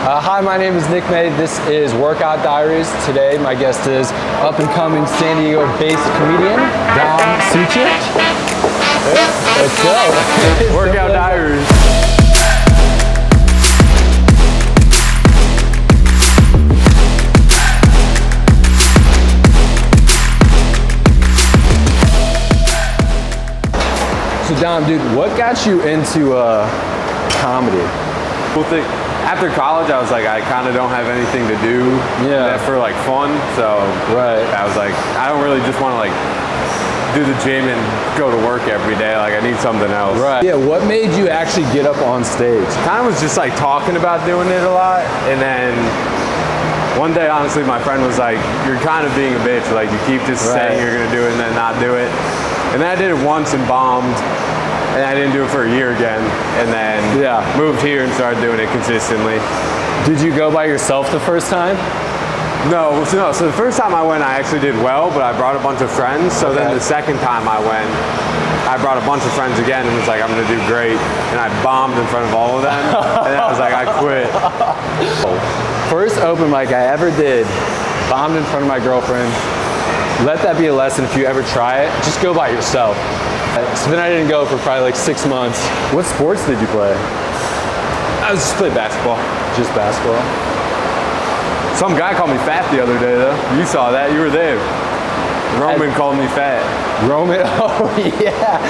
Hi, my name is Nick May. This is Workout Diaries. Today, my guest is up-and-coming San Diego-based comedian, Dom Sucich. Let's go. Workout Diaries. So Dom, dude, what got you into comedy? Cool thing. After college, I was like, I kind of don't have anything to do for like fun. So I was like, I don't really just want to like do the gym and go to work every day. Like I need something else. Right. Yeah. What made you actually get up on stage? Kind of was just like talking about doing it a lot, and then one day, honestly, my friend was like, "You're kind of being a bitch. Like you keep just saying you're gonna do it and then not do it." And then I did it once and bombed. And I didn't do it for a year again, and then moved here and started doing it consistently. Did you go by yourself the first time? No. So the first time I went, I actually did well, but I brought a bunch of friends. So then the second time I went, I brought a bunch of friends again and was like, I'm gonna do great. And I bombed in front of all of them, and then I was like, I quit. First open mic I ever did, bombed in front of my girlfriend. Let that be a lesson. If you ever try it, just go by yourself. So then I didn't go for probably like 6 months. What sports did you play? I just played basketball. Just basketball? Some guy called me fat the other day though. You saw that, you were there. Roman called me fat. Roman, oh yeah.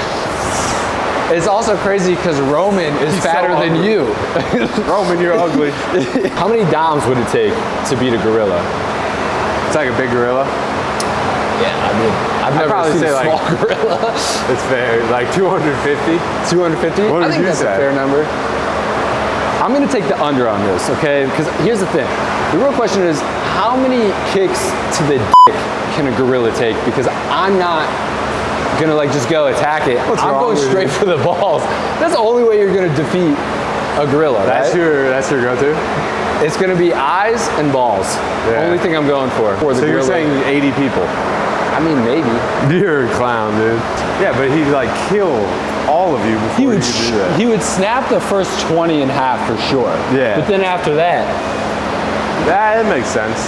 It's also crazy because Roman is fatter than you. Roman, you're ugly. How many Doms would it take to beat a gorilla? It's like a big gorilla. Yeah, I mean, I've never seen a small gorilla. It's fair, like 250. 250? What I think that's a fair number. I'm gonna take the under on this, okay? Because here's the thing. The real question is, how many kicks to the dick can a gorilla take? Because I'm not gonna like just go attack it. I'm going straight for the balls. That's the only way you're gonna defeat a gorilla, that's your go-to? It's gonna be eyes and balls. Only thing I'm going for. So you're saying 80 people? I mean, maybe. You're a clown, dude. Yeah, but he'd like kill all of you before you could do that. He would snap the first 20 in half for sure. Yeah. But then after that. That makes sense.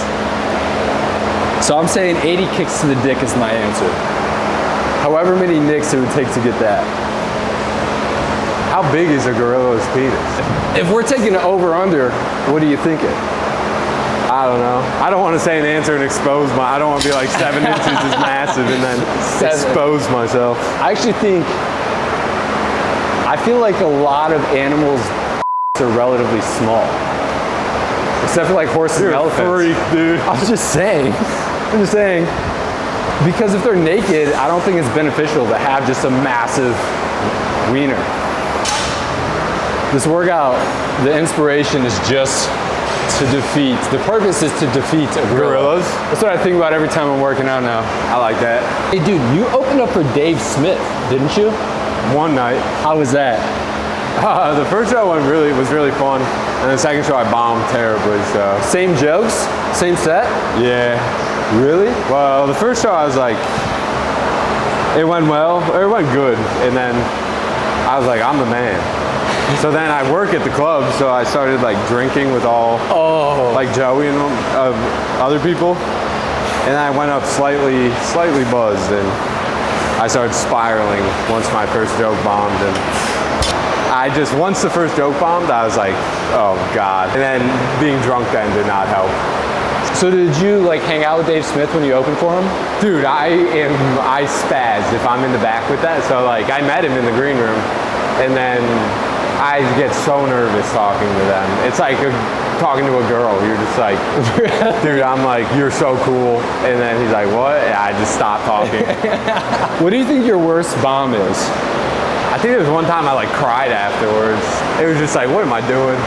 So I'm saying 80 kicks to the dick is my answer. However many nicks it would take to get that. How big is a gorilla's penis? If we're taking it over-under, what are you thinking? I don't know. I don't want to say an answer and expose I don't want to be like 7 inches is massive and then expose myself. I actually think, I feel like a lot of animals are relatively small. Except for like horses and elephants. You're a freak, dude. I'm just saying. Because if they're naked, I don't think it's beneficial to have just a massive wiener. This workout, the inspiration is just to defeat, the purpose is to defeat a gorilla. Gorillas? That's what I think about every time I'm working out now. I like that. Hey dude, you opened up for Dave Smith, didn't you? One night. How was that? The first show was really fun, and the second show I bombed terribly, so. Same jokes? Same set? Yeah. Really? Well, the first show I was like, it went well, or it went good, and then I was like, I'm the man. So then I work at the club, so I started like drinking with all like Joey and other people, and I went up slightly buzzed, and I started spiraling once my first joke bombed, and once the first joke bombed, I was like, oh God, and then being drunk then did not help. So did you like hang out with Dave Smith when you opened for him? Dude, I spaz if I'm in the back with that, so like I met him in the green room, and then I get so nervous talking to them. It's like talking to a girl. You're just like, dude, I'm like, you're so cool. And then he's like, what? And I just stopped talking. What do you think your worst bomb is? I think there was one time I like cried afterwards. It was just like, what am I doing?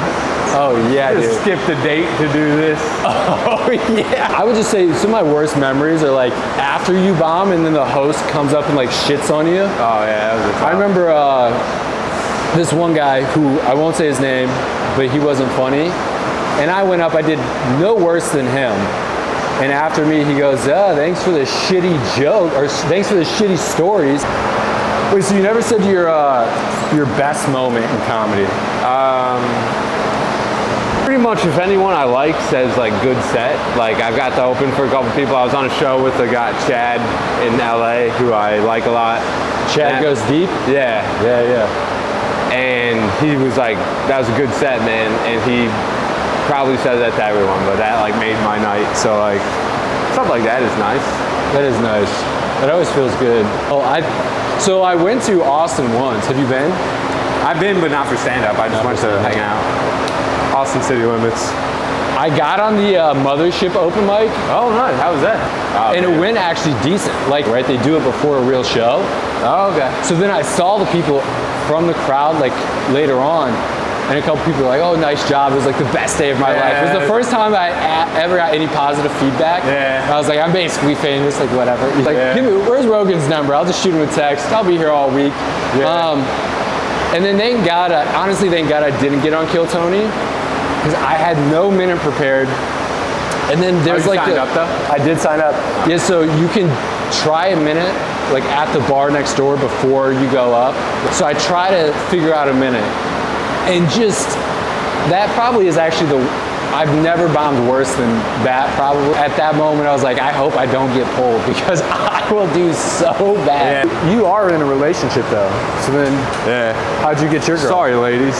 Oh yeah, dude. Just skipped a date to do this. Oh yeah. I would just say some of my worst memories are like after you bomb and then the host comes up and like shits on you. Oh yeah, that was a tough. I remember this one guy who, I won't say his name, but he wasn't funny. And I went up, I did no worse than him. And after me, he goes, thanks for the shitty joke, or thanks for the shitty stories. Wait, so you never said your best moment in comedy? pretty much, if anyone I like says like good set, like I've got to open for a couple people. I was on a show with the guy Chad in LA, who I like a lot. Chad goes deep? Yeah. And he was like, that was a good set, man. And he probably said that to everyone, but that like made my night. So like, stuff like that is nice. That is nice. That always feels good. So I went to Austin once. Have you been? I've been, but not for stand-up. I just went to hang out. Austin City Limits. I got on the Mothership open mic. Oh, nice. How was that? Oh, and man. it went actually decent. Like, right, they do it before a real show. Oh, okay. So then I saw the people from the crowd, like, later on, and a couple people were like, oh, nice job. It was like the best day of my life. It was the first time I ever got any positive feedback. Yeah. I was like, I'm basically famous, like, whatever. He's like, where's Rogan's number? I'll just shoot him a text. I'll be here all week. Yeah. And then thank God I didn't get on Kill Tony, because I had no minute prepared. And then there's you like signed up though? I did sign up. Yeah, so you can try a minute like at the bar next door before you go up. So I try to figure out a minute. And just, that probably is actually I've never bombed worse than that probably. At that moment I was like, I hope I don't get pulled, because I will do so bad. Yeah. You are in a relationship though. So then how'd you get your girl? Sorry, ladies.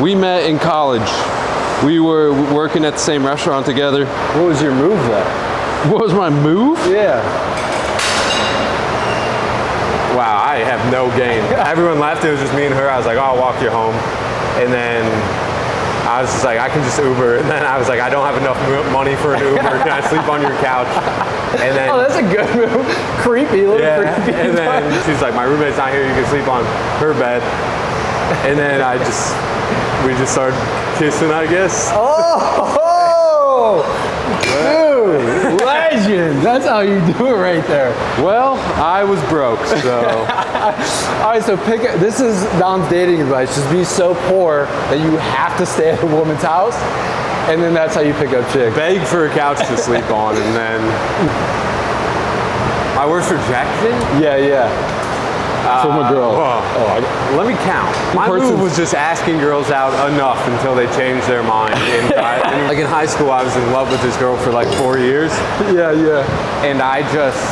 We met in college. We were working at the same restaurant together. What was your move though? What was my move? Yeah. Wow, I have no game. Everyone left, it was just me and her. I was like, oh, I'll walk you home. And then I was just like, I can just Uber. And then I was like, I don't have enough money for an Uber. Can I sleep on your couch? And then, oh, that's a good move. Creepy, little creepy. And then she's like, my roommate's not here. You can sleep on her bed. And then we just started kissing, I guess. Oh, dude, legend. That's how you do it right there. Well, I was broke, so. All right, so this is Dom's dating advice. Just be so poor that you have to stay at a woman's house, and then that's how you pick up chicks. Beg for a couch to sleep on, and then. My worst rejection? Yeah. From a girl. Let me count. My move was just asking girls out enough until they changed their mind. Like in high school, I was in love with this girl for like 4 years. Yeah. And I just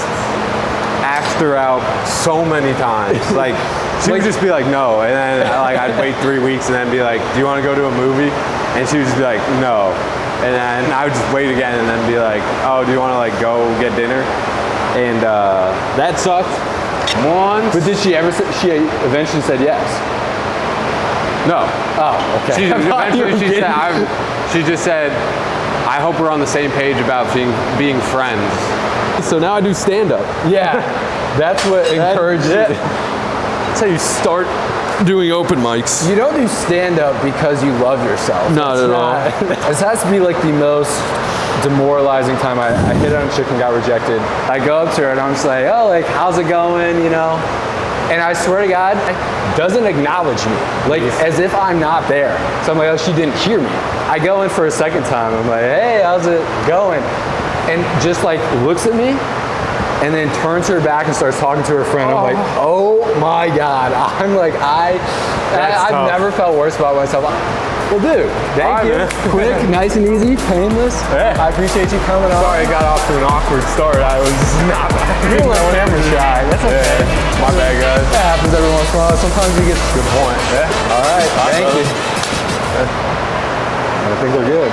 asked her out so many times. Like, she would just be like, no. And then like I'd wait 3 weeks and then be like, do you want to go to a movie? And she would just be like, no. And then I would just wait again and then be like, oh, do you want to like go get dinner? And that sucked. Once. But did she eventually said yes? No. Oh, okay. She just said, I hope we're on the same page about being friends. So now I do stand-up. Yeah, that's what encouraged you. That's how you start doing open mics. You don't do stand-up because you love yourself. Not at all. This has to be like the most demoralizing time. I hit on a chick and got rejected. I go up to her and I'm just like, oh, like, how's it going, you know? And I swear to God, doesn't acknowledge me, like as if I'm not there. So I'm like, oh, she didn't hear me. I go in for a second time. I'm like, hey, how's it going? And just like looks at me and then turns her back and starts talking to her friend. I'm like, oh my God. I'm like, I've never felt worse about myself. Well, dude, thank you. Quick, nice and easy, painless. Yeah. I appreciate you coming on. Sorry I got off to an awkward start. I was not. You're like camera shy. That's okay. Yeah. My bad, guys. That happens every once in a while. Sometimes you get. Good point. All right. Thank you. I think we're good.